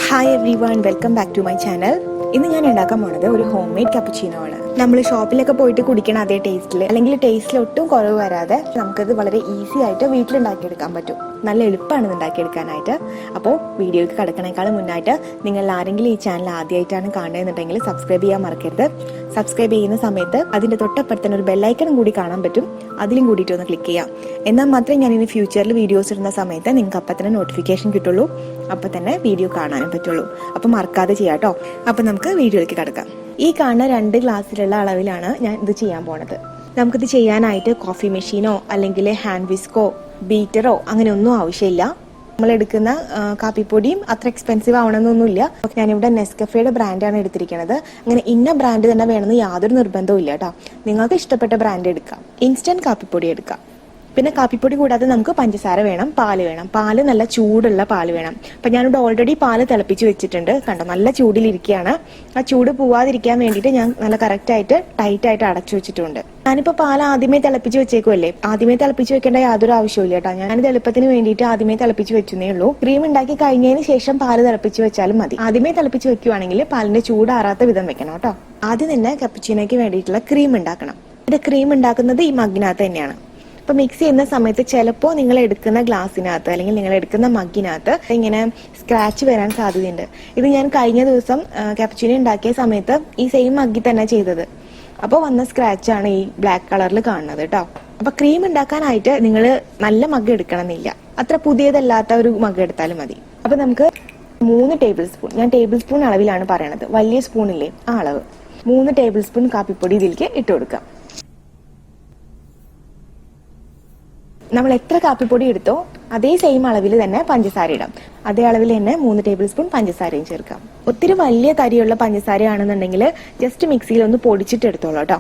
Hi everyone, welcome back to my channel. ഇന്ന് ഞാൻ ഉണ്ടാക്കാൻ പോണത് ഒരു ഹോം മെയ്ഡ് കപ്പുച്ചീനോ ആണ്. നമ്മൾ ഷോപ്പിലൊക്കെ പോയിട്ട് കുടിക്കണ അതേ ടേസ്റ്റിൽ അല്ലെങ്കിൽ ടേസ്റ്റിൽ ഒട്ടും കുറവ് വരാതെ നമുക്കത് വളരെ ഈസി ആയിട്ട് വീട്ടിലുണ്ടാക്കിയെടുക്കാൻ പറ്റും. നല്ല എളുപ്പമാണ് ഇത് ഉണ്ടാക്കിയെടുക്കാനായിട്ട്. അപ്പോൾ വീഡിയോയ്ക്ക് കിടക്കണേക്കാളും മുന്നായിട്ട് നിങ്ങൾ ആരെങ്കിലും ഈ ചാനൽ ആദ്യമായിട്ടാണ് കാണുന്നതെന്നുണ്ടെങ്കിൽ സബ്സ്ക്രൈബ് ചെയ്യാൻ മറക്കരുത്. സബ്സ്ക്രൈബ് ചെയ്യുന്ന സമയത്ത് അതിൻ്റെ തൊട്ടപ്പുറത്തന്നെ ഒരു ബെല്ലൈക്കണും കൂടി കാണാൻ പറ്റും. അതിലും കൂടിയിട്ട് ഒന്ന് ക്ലിക്ക് ചെയ്യാം. എന്നാൽ മാത്രമേ ഞാൻ ഇനി ഫ്യൂച്ചറിൽ വീഡിയോസ് ഇടുന്ന സമയത്ത് നിങ്ങൾക്ക് അപ്പം തന്നെ നോട്ടിഫിക്കേഷൻ കിട്ടുള്ളൂ. അപ്പം തന്നെ വീഡിയോ കാണാനും പറ്റുള്ളൂ. അപ്പം മറക്കാതെ ചെയ്യാം കേട്ടോ. അപ്പം നമുക്ക് വീഡിയോയിലേക്ക് കിടക്കാം. ഈ കാണുന്ന 2 ഗ്ലാസ്സിലുള്ള അളവിലാണ് ഞാൻ ഇത് ചെയ്യാൻ പോണത്. നമുക്കിത് ചെയ്യാനായിട്ട് കോഫി മെഷീനോ അല്ലെങ്കിൽ ഹാൻഡ് വിസ്കോ ബീറ്ററോ അങ്ങനെ ഒന്നും ആവശ്യമില്ല. നമ്മൾ എടുക്കുന്ന കാപ്പിപ്പൊടിയും അത്ര എക്സ്പെൻസീവ് ആവണമെന്നൊന്നുമില്ല. ഞാനിവിടെ നെസ്കഫേയുടെ ബ്രാൻഡാണ് എടുത്തിരിക്കുന്നത്. അങ്ങനെ ഇന്ന ബ്രാൻഡ് തന്നെ വേണമെന്ന് യാതൊരു നിർബന്ധവും ഇല്ല കേട്ടോ. നിങ്ങൾക്ക് ഇഷ്ടപ്പെട്ട ബ്രാൻഡ് എടുക്കാം. ഇൻസ്റ്റന്റ് കാപ്പിപ്പൊടി എടുക്കാം. പിന്നെ കാപ്പിപ്പൊടി കൂടാതെ നമുക്ക് പഞ്ചസാര വേണം, പാല് വേണം. പാല് നല്ല ചൂടുള്ള പാല് വേണം. അപ്പം ഞാനിവിടെ ഓൾറെഡി പാല് തിളപ്പിച്ച് വെച്ചിട്ടുണ്ട്. കണ്ടോ, നല്ല ചൂടിലിരിക്കുകയാണ്. ആ ചൂട് പോവാതിരിക്കാൻ വേണ്ടിയിട്ട് ഞാൻ നല്ല കറക്റ്റായിട്ട് ടൈറ്റായിട്ട് അടച്ചു വെച്ചിട്ടുണ്ട്. ഞാനിപ്പോൾ പാൽ ആദ്യമേ തിളപ്പിച്ച് വെച്ചേക്കുമല്ലേ. ആദ്യമേ തിളപ്പിച്ച് വെക്കേണ്ട യാതൊരു ആവശ്യമില്ല കേട്ടോ. ഞാനിത് എളുപ്പത്തിന് വേണ്ടിയിട്ട് ആദ്യമേ തിളപ്പിച്ച് വെച്ചേ ഉള്ളൂ. ക്രീം ഉണ്ടാക്കി കഴിഞ്ഞതിന് ശേഷം പാല് തിളപ്പിച്ച് വെച്ചാലും മതി. ആദ്യമേ തിളപ്പിച്ച് വെക്കുവാണെങ്കിൽ പാലിന്റെ ചൂടാറാത്ത വിധം വെക്കണം കേട്ടോ. ആദ്യം തന്നെ കപ്പുച്ചീനോയ്ക്ക് വേണ്ടിയിട്ടുള്ള ക്രീം ഉണ്ടാക്കണം. ഇവിടെ ക്രീം ഉണ്ടാക്കുന്നത് ഈ മഗ്ഗിനകത്ത് തന്നെയാണ്. അപ്പോൾ മിക്സ് ചെയ്യുന്ന സമയത്ത് ചിലപ്പോൾ നിങ്ങൾ എടുക്കുന്ന ഗ്ലാസ്സിനകത്ത് അല്ലെങ്കിൽ നിങ്ങൾ എടുക്കുന്ന മഗ്ഗിനകത്ത് ഇങ്ങനെ സ്ക്രാച്ച് വരാൻ സാധ്യതയുണ്ട്. ഇത് ഞാൻ കഴിഞ്ഞ ദിവസം കാപ്പുച്ചീനോ ഉണ്ടാക്കിയ സമയത്ത് ഈ സെയിം മഗ്ഗി തന്നെ ചെയ്തത്. അപ്പോൾ വന്ന സ്ക്രാച്ചാണ് ഈ ബ്ലാക്ക് കളറിൽ കാണുന്നത് കേട്ടോ. അപ്പോൾ ക്രീം ഉണ്ടാക്കാനായിട്ട് നിങ്ങൾ നല്ല മഗ്ഗ് എടുക്കണമെന്നില്ല. അത്ര പുതിയതല്ലാത്ത ഒരു മഗ്ഗ് എടുത്താലും മതി. അപ്പോൾ നമുക്ക് 3 ടേബിൾ സ്പൂൺ, ഞാൻ ടേബിൾ സ്പൂൺ അളവിലാണ് പറയണത്, വലിയ സ്പൂണില്ലേ ആ അളവ്, 3 ടേബിൾ സ്പൂൺ കാപ്പിപ്പൊടി ഇതിലേക്ക് ഇട്ട് കൊടുക്കാം. നമ്മൾ എത്ര കാപ്പിപ്പൊടി എടുത്തോ അതേ സെയിം അളവിൽ തന്നെ പഞ്ചസാര ഇടാം. അതേ അളവിൽ തന്നെ 3 ടേബിൾ സ്പൂൺ പഞ്ചസാരയും ചേർക്കാം. ഒത്തിരി വലിയ തരിയുള്ള പഞ്ചസാരയാണെന്നുണ്ടെങ്കിൽ ജസ്റ്റ് മിക്സിയിൽ ഒന്ന് പൊടിച്ചിട്ട് എടുത്തോളൂ കേട്ടോ.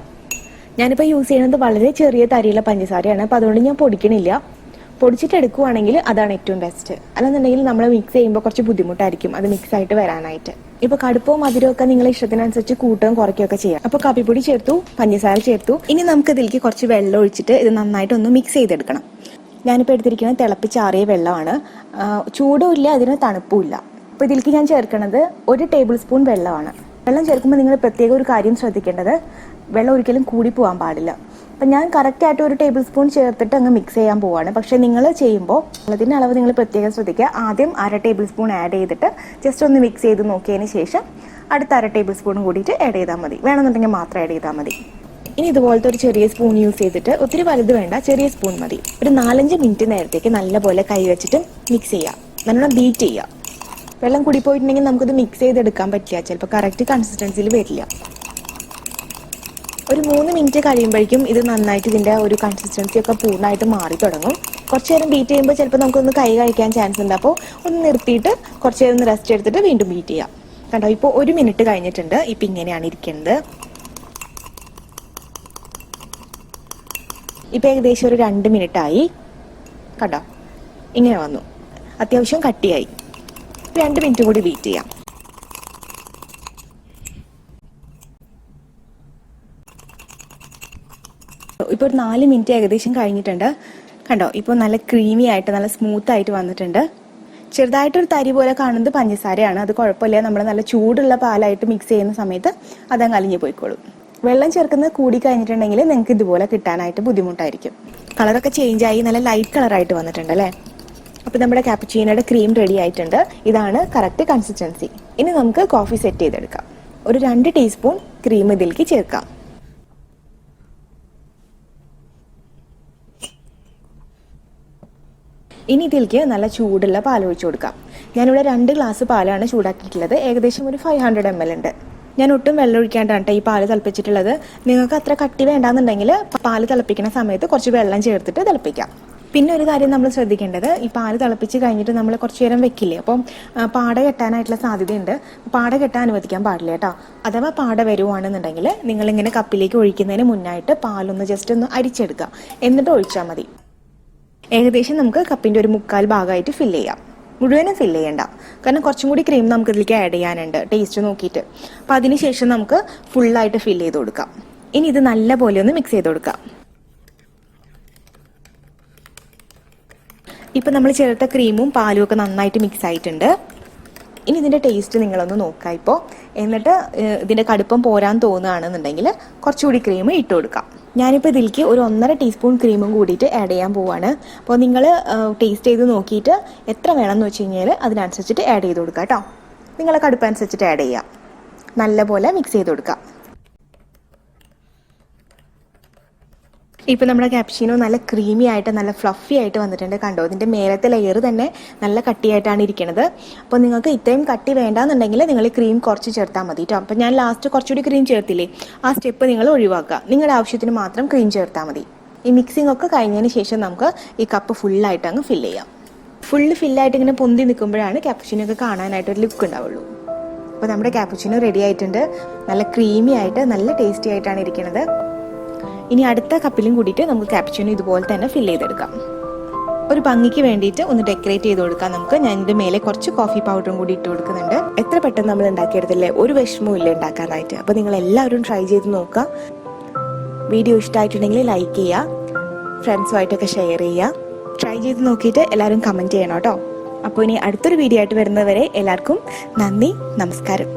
ഞാനിപ്പോൾ യൂസ് ചെയ്യുന്നത് വളരെ ചെറിയ തരിയുള്ള പഞ്ചസാരയാണ്. അപ്പോൾ അതുകൊണ്ട് ഞാൻ പൊടിക്കണില്ല. പൊടിച്ചിട്ട് എടുക്കുവാണെങ്കിൽ അതാണ് ഏറ്റവും ബെസ്റ്റ്. അല്ലെന്നുണ്ടെങ്കിൽ നമ്മൾ മിക്സ് ചെയ്യുമ്പോൾ കുറച്ച് ബുദ്ധിമുട്ടായിരിക്കും അത് മിക്സ് ആയിട്ട് വരാനായിട്ട്. ഇപ്പോൾ കടുപ്പവും മധുരവും ഒക്കെ നിങ്ങളുടെ ഇഷ്ടത്തിനനുസരിച്ച് കൂട്ടുകയും കുറയ്ക്കുകയൊക്കെ ചെയ്യാം. അപ്പോൾ കാപ്പിപ്പൊടി ചേർത്തു, പഞ്ചസാര ചേർത്തു. ഇനി നമുക്ക് ഇതിലേക്ക് കുറച്ച് വെള്ളം ഒഴിച്ചിട്ട് ഇത് നന്നായിട്ടൊന്ന് മിക്സ് ചെയ്തെടുക്കണം. ഞാനിപ്പോൾ എടുത്തിരിക്കുന്നത് തിളപ്പിച്ചാറിയ വെള്ളമാണ്. ചൂടും ഇല്ല, അതിന് തണുപ്പും ഇല്ല. അപ്പോൾ ഇതിലേക്ക് ഞാൻ ചേർക്കുന്നത് 1 ടേബിൾ സ്പൂൺ വെള്ളമാണ്. വെള്ളം ചേർക്കുമ്പോൾ നിങ്ങൾ പ്രത്യേക ഒരു കാര്യം ശ്രദ്ധിക്കേണ്ടത്, വെള്ളം ഒരിക്കലും കൂടി പോകാൻ പാടില്ല. അപ്പം ഞാൻ കറക്റ്റായിട്ട് 1 ടേബിൾ സ്പൂൺ ചേർത്തിട്ട് അങ്ങ് മിക്സ് ചെയ്യാൻ പോവാണ്. പക്ഷേ നിങ്ങൾ ചെയ്യുമ്പോൾ വെള്ളത്തിൻ്റെ അളവ് നിങ്ങൾ പ്രത്യേകം ശ്രദ്ധിക്കുക. ആദ്യം 1/2 ടേബിൾ സ്പൂൺ ആഡ് ചെയ്തിട്ട് ജസ്റ്റ് ഒന്ന് മിക്സ് ചെയ്ത് നോക്കിയതിന് ശേഷം അടുത്ത 1/2 ടേബിൾ സ്പൂൺ കൂടിയിട്ട് ആഡ് ചെയ്താൽ മതി. വേണമെന്നുണ്ടെങ്കിൽ മാത്രം ആഡ് ചെയ്താൽ മതി. ഇനി ഇതുപോലത്തെ ഒരു ചെറിയ സ്പൂൺ യൂസ് ചെയ്തിട്ട്, ഒത്തിരി വലുത് വേണ്ട, ചെറിയ സ്പൂൺ മതി, ഒരു 4-5 മിനിറ്റ് നേരത്തേക്ക് നല്ലപോലെ കൈ വെച്ചിട്ട് മിക്സ് ചെയ്യാം. നല്ലോണം ബീറ്റ് ചെയ്യാം. വെള്ളം കൂടി പോയിട്ടുണ്ടെങ്കിൽ നമുക്കിത് മിക്സ് ചെയ്തെടുക്കാൻ പറ്റില്ല, ചിലപ്പോൾ കറക്റ്റ് കൺസിസ്റ്റൻസിയിൽ വരില്ല. ഒരു 3 മിനിറ്റ് കഴിയുമ്പോഴേക്കും ഇത് നന്നായിട്ട് ഇതിൻ്റെ ഒരു കൺസിസ്റ്റൻസി ഒക്കെ പൂർണ്ണമായിട്ട് മാറി തുടങ്ങും. കുറച്ച് നേരം ബീറ്റ് ചെയ്യുമ്പോൾ ചിലപ്പോൾ നമുക്കൊന്ന് കൈ കഴിക്കാൻ ചാൻസ് ഉണ്ട്. അപ്പോൾ ഒന്ന് നിർത്തിയിട്ട് കുറച്ച് നേരം ഒന്ന് റെസ്റ്റ് എടുത്തിട്ട് വീണ്ടും ബീറ്റ് ചെയ്യാം. കണ്ടോ, ഇപ്പോൾ 1 മിനിറ്റ് കഴിഞ്ഞിട്ടുണ്ട്. ഇപ്പം ഇങ്ങനെയാണ് ഇരിക്കുന്നത്. ഇപ്പം ഏകദേശം ഒരു 2 മിനിറ്റ് ആയി. കണ്ടോ, ഇങ്ങനെ വന്നു. അത്യാവശ്യം കട്ടിയായി. 2 മിനിറ്റ് കൂടി ബീറ്റ് ചെയ്യാം. ഇപ്പോൾ ഒരു 4 മിനിറ്റ് ഏകദേശം കഴിഞ്ഞിട്ടുണ്ട്. കണ്ടോ, ഇപ്പോൾ നല്ല ക്രീമി ആയിട്ട് നല്ല സ്മൂത്ത് ആയിട്ട് വന്നിട്ടുണ്ട്. ചെറുതായിട്ടൊരു തരി പോലെ കാണുന്നത് പഞ്ചസാരയാണ്. അത് കുഴപ്പമില്ല. നമ്മൾ നല്ല ചൂടുള്ള പാലായിട്ട് മിക്സ് ചെയ്യുന്ന സമയത്ത് അതങ്ങ് അലിഞ്ഞു പോയിക്കോളും. വെള്ളം ചേർക്കുന്നത് കൂടി കഴിഞ്ഞിട്ടുണ്ടെങ്കിൽ നിങ്ങൾക്ക് ഇതുപോലെ കിട്ടാനായിട്ട് ബുദ്ധിമുട്ടായിരിക്കും. കളറൊക്കെ ചേഞ്ച് ആയി നല്ല ലൈറ്റ് കളറായിട്ട് വന്നിട്ടുണ്ട് അല്ലേ. അപ്പോൾ നമ്മുടെ കാപ്പുച്ചീനോയുടെ ക്രീം റെഡി ആയിട്ടുണ്ട്. ഇതാണ് കറക്റ്റ് കൺസിസ്റ്റൻസി. ഇനി നമുക്ക് കോഫി സെറ്റ് ചെയ്തെടുക്കാം. ഒരു 2 ടീസ്പൂൺ ക്രീം ഇതിലേക്ക് ചേർക്കാം. ഇനി ഇതിലേക്ക് നല്ല ചൂടുള്ള പാൽ ഒഴിച്ചു കൊടുക്കാം. ഞാനിവിടെ 2 ഗ്ലാസ് പാലാണ് ചൂടാക്കിയിട്ടുള്ളത്. ഏകദേശം ഒരു 500 ml ഉണ്ട്. ഞാൻ ഒട്ടും വെള്ളം ഒഴിക്കാണ്ടാണ് ഈ പാല് തിളപ്പിച്ചിട്ടുള്ളത്. നിങ്ങൾക്ക് അത്ര കട്ടി വേണ്ടാന്നുണ്ടെങ്കിൽ പാല് തിളപ്പിക്കുന്ന സമയത്ത് കുറച്ച് വെള്ളം ചേർത്തിട്ട് തിളപ്പിക്കാം. പിന്നെ ഒരു കാര്യം നമ്മൾ ശ്രദ്ധിക്കേണ്ടത്, ഈ പാല് തിളപ്പിച്ച് കഴിഞ്ഞിട്ട് നമ്മൾ കുറച്ച് നേരം വെക്കില്ലേ, അപ്പം പാട കെട്ടാനായിട്ടുള്ള സാധ്യതയുണ്ട്. പാട കെട്ടാൻ അനുവദിക്കാൻ പാടില്ല കേട്ടോ. അഥവാ പാട വരുവാണെന്നുണ്ടെങ്കിൽ നിങ്ങളിങ്ങനെ കപ്പിലേക്ക് ഒഴിക്കുന്നതിന് മുന്നായിട്ട് പാലൊന്ന് ജസ്റ്റ് ഒന്ന് അരിച്ചെടുക്കുക, എന്നിട്ട് ഒഴിച്ചാൽ മതി. ഏകദേശം നമുക്ക് കപ്പിൻ്റെ ഒരു 1/4 ഭാഗമായിട്ട് ഫില്ല് ചെയ്യാം. മുഴുവനും ഫില്ല് ചെയ്യണ്ട, കാരണം കുറച്ചും കൂടി ക്രീം നമുക്ക് ഇതിലേക്ക് ആഡ് ചെയ്യാനുണ്ട് ടേസ്റ്റ് നോക്കിയിട്ട്. അപ്പോൾ അതിനുശേഷം നമുക്ക് ഫുള്ളായിട്ട് ഫില്ല് ചെയ്ത് കൊടുക്കാം. ഇനി ഇത് നല്ല പോലെ ഒന്ന് മിക്സ് ചെയ്ത് കൊടുക്കാം. ഇപ്പം നമ്മൾ ചേർത്ത ക്രീമും പാലും ഒക്കെ നന്നായിട്ട് മിക്സ് ആയിട്ടുണ്ട്. ഇനി ഇതിൻ്റെ ടേസ്റ്റ് നിങ്ങളൊന്ന് നോക്കാം ഇപ്പോൾ. എന്നിട്ട് ഇതിൻ്റെ കടുപ്പം പോരാൻ തോന്നുകയാണെന്നുണ്ടെങ്കിൽ കുറച്ചുകൂടി ക്രീം ഇട്ട് കൊടുക്കാം. ഞാനിപ്പോൾ ഇതിലേക്ക് ഒരു 1.5 ടീസ്പൂൺ ക്രീമും കൂടിയിട്ട് ആഡ് ചെയ്യാൻ പോവാണ്. അപ്പോൾ നിങ്ങൾ ടേസ്റ്റ് ചെയ്ത് നോക്കിയിട്ട് എത്ര വേണമെന്ന് വെച്ച് കഴിഞ്ഞാൽ അതിനനുസരിച്ചിട്ട് ആഡ് ചെയ്ത് കൊടുക്കുക കേട്ടോ. നിങ്ങളെ കടുപ്പം അനുസരിച്ചിട്ട് ആഡ് ചെയ്യുക. നല്ലപോലെ മിക്സ് ചെയ്ത് കൊടുക്കുക. ഇപ്പോൾ നമ്മുടെ ക്യാപ്ചീനോ നല്ല ക്രീമി ആയിട്ട് നല്ല ഫ്ലഫി ആയിട്ട് വന്നിട്ടുണ്ട്. കണ്ടോ, ഇതിൻ്റെ മേലത്തെ ലെയർ തന്നെ നല്ല കട്ടിയായിട്ടാണ് ഇരിക്കുന്നത്. അപ്പോൾ നിങ്ങൾക്ക് ഇത്രയും കട്ടി വേണ്ടാന്നുണ്ടെങ്കിൽ നിങ്ങൾ ക്രീം കുറച്ച് ചേർത്താൽ മതി കേട്ടോ. അപ്പോൾ ഞാൻ ലാസ്റ്റ് കുറച്ചുകൂടി ക്രീം ചേർത്തില്ലേ, ആ സ്റ്റെപ്പ് നിങ്ങൾ ഒഴിവാക്കുക. നിങ്ങളുടെ ആവശ്യത്തിന് മാത്രം ക്രീം ചേർത്താൽ മതി. ഈ മിക്സിംഗ് ഒക്കെ കഴിഞ്ഞതിന് ശേഷം നമുക്ക് ഈ കപ്പ് ഫുള്ളായിട്ട് അങ്ങ് ഫില്ല് ചെയ്യാം. ഫില്ലായിട്ട് ഇങ്ങനെ പൊന്തി നിൽക്കുമ്പോഴാണ് ക്യാപ്പുച്ചിനോ ഒക്കെ കാണാനായിട്ട് ഒരു ലുക്ക് ഉണ്ടാവുള്ളൂ. അപ്പോൾ നമ്മുടെ ക്യാപ്പുച്ചിനോ റെഡി ആയിട്ടുണ്ട്. നല്ല ക്രീമി ആയിട്ട് നല്ല ടേസ്റ്റി ആയിട്ടാണ് ഇരിക്കുന്നത്. ഇനി അടുത്ത കപ്പിലും കൂടിയിട്ട് നമുക്ക് ക്യാപ്പുച്ചിനോ ഇതുപോലെ തന്നെ ഫില്ല് ചെയ്തെടുക്കാം. ഒരു ഭംഗിക്ക് വേണ്ടിയിട്ട് ഒന്ന് ഡെക്കറേറ്റ് ചെയ്ത് കൊടുക്കാം നമുക്ക്. ഞാൻ ഇതിൻ്റെ മേലെ കുറച്ച് കോഫി പൗഡറും കൂടി ഇട്ട് കൊടുക്കുന്നുണ്ട്. എത്ര പെട്ടെന്ന് നമ്മൾ ഉണ്ടാക്കിയെടുത്തില്ലേ, ഒരു വിഷമവും ഇല്ല ഉണ്ടാക്കാനായിട്ട്. അപ്പോൾ നിങ്ങൾ എല്ലാവരും ട്രൈ ചെയ്ത് നോക്കുക. വീഡിയോ ഇഷ്ടമായിട്ടുണ്ടെങ്കിൽ ലൈക്ക് ചെയ്യുക, ഫ്രണ്ട്സുമായിട്ടൊക്കെ ഷെയർ ചെയ്യുക. ട്രൈ ചെയ്ത് നോക്കിയിട്ട് എല്ലാവരും കമൻറ്റ് ചെയ്യണം കേട്ടോ. അപ്പോൾ ഇനി അടുത്തൊരു വീഡിയോ ആയിട്ട് വരുന്നവരെ എല്ലാവർക്കും നന്ദി, നമസ്കാരം.